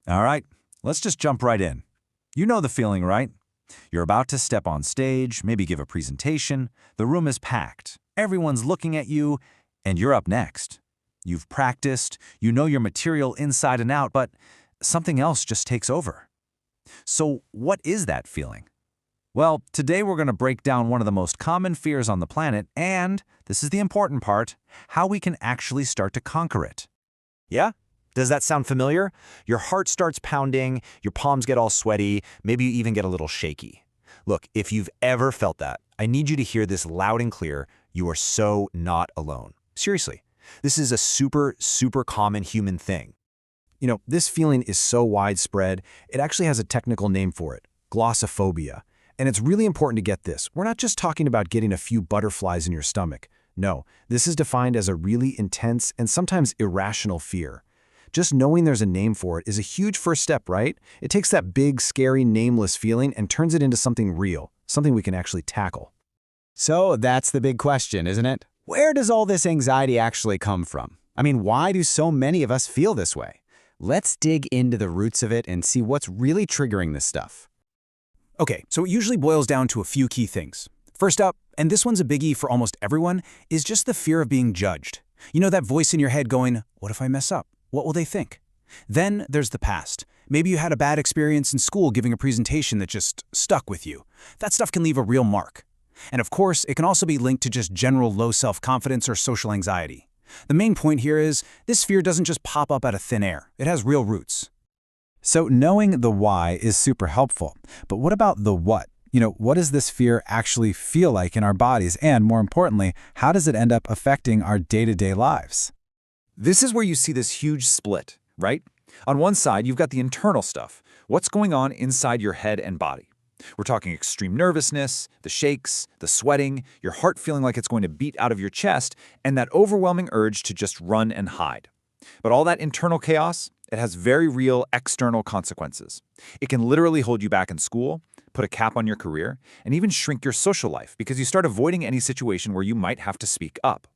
All right, let's just jump right in. You know the feeling, right? You're about to step on stage, maybe give a presentation. The room is packed. Everyone's looking at you, and you're up next. You've practiced, you know your material inside and out, but something else just takes over. So what is that feeling? Well, today we're going to break down one of the most common fears on the planet and, this is the important part, how we can actually start to conquer it. Yeah? Does that sound familiar? Your heart starts pounding, your palms get all sweaty, maybe you even get a little shaky. Look, if you've ever felt that, I need you to hear this loud and clear. You are so not alone. Seriously, this is a super common human thing. You know, this feeling is so widespread, it actually has a technical name for it, glossophobia. And it's really important to get this. We're not just talking about getting a few butterflies in your stomach. No, this is defined as a really intense and sometimes irrational fear. Just knowing there's a name for it is a huge first step, right? It takes that big, scary, nameless feeling and turns it into something real, something we can actually tackle. So that's the big question, isn't it? Where does all this anxiety actually come from? I mean, why do so many of us feel this way? Let's dig into the roots of it and see what's really triggering this stuff. Okay, so it usually boils down to a few key things. First up, and this one's a biggie for almost everyone, is just the fear of being judged. You know that voice in your head going, what if I mess up? What will they think? Then there's the past. Maybe you had a bad experience in school giving a presentation that just stuck with you. That stuff can leave a real mark. And of course, it can also be linked to just general low self-confidence or social anxiety. The main point here is, this fear doesn't just pop up out of thin air. It has real roots. So knowing the why is super helpful. But what about the what? What does this fear actually feel like in our bodies? And more importantly, how does it end up affecting our day-to-day lives? This is where you see this huge split, right? On one side, you've got the internal stuff. What's going on inside your head and body? We're talking extreme nervousness, the shakes, the sweating, your heart feeling like it's going to beat out of your chest, and that overwhelming urge to just run and hide. But all that internal chaos, it has very real external consequences. It can literally hold you back in school, put a cap on your career, and even shrink your social life because you start avoiding any situation where you might have to speak up.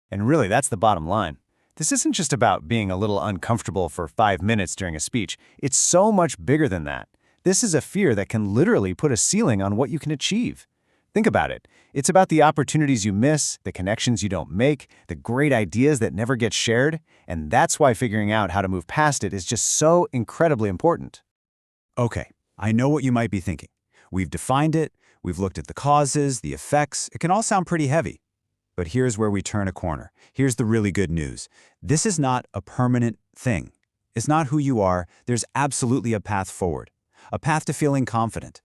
And really, that's the bottom line. This isn't just about being a little uncomfortable for 5 minutes during a speech. It's so much bigger than that. This is a fear that can literally put a ceiling on what you can achieve. Think about it. It's about the opportunities you miss, the connections you don't make, the great ideas that never get shared, and that's why figuring out how to move past it is just so incredibly important. Okay, I know what you might be thinking. We've defined it, we've looked at the causes, the effects. It can all sound pretty heavy. But here's where we turn a corner. Here's the really good news. This is not a permanent thing. It's not who you are. There's absolutely a path forward, a path to feeling confident.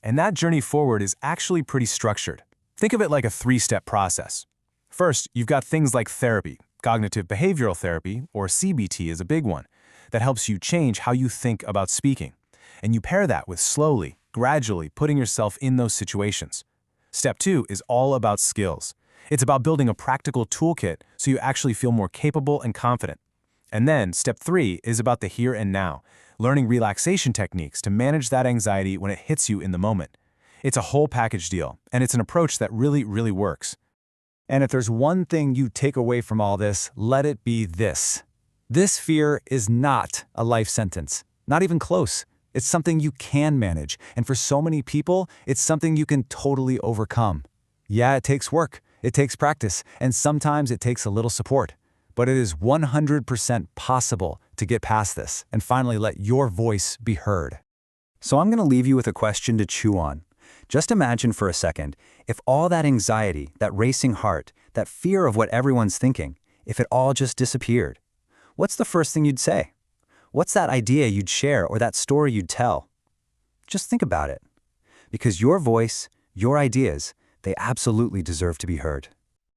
And that journey forward is actually pretty structured. Think of it like a 3-step process. First, you've got things like therapy. Cognitive behavioral therapy, or CBT, is a big one that helps you change how you think about speaking. And you pair that with slowly, gradually putting yourself in those situations. Step 2 is all about skills. It's about building a practical toolkit so you actually feel more capable and confident. And then Step 3 is about the here and now, learning relaxation techniques to manage that anxiety when it hits you in the moment. It's a whole package deal, and it's an approach that really works. And if there's one thing you take away from all this, let it be this. This fear is not a life sentence, not even close. It's something you can manage, and for so many people, it's something you can totally overcome. Yeah, it takes work, it takes practice, and sometimes it takes a little support. But it is 100% possible to get past this and finally let your voice be heard. So I'm going to leave you with a question to chew on. Just imagine for a second, if all that anxiety, that racing heart, that fear of what everyone's thinking, if it all just disappeared. What's the first thing you'd say? What's that idea you'd share or that story you'd tell? Just think about it. Because your voice, your ideas, they absolutely deserve to be heard.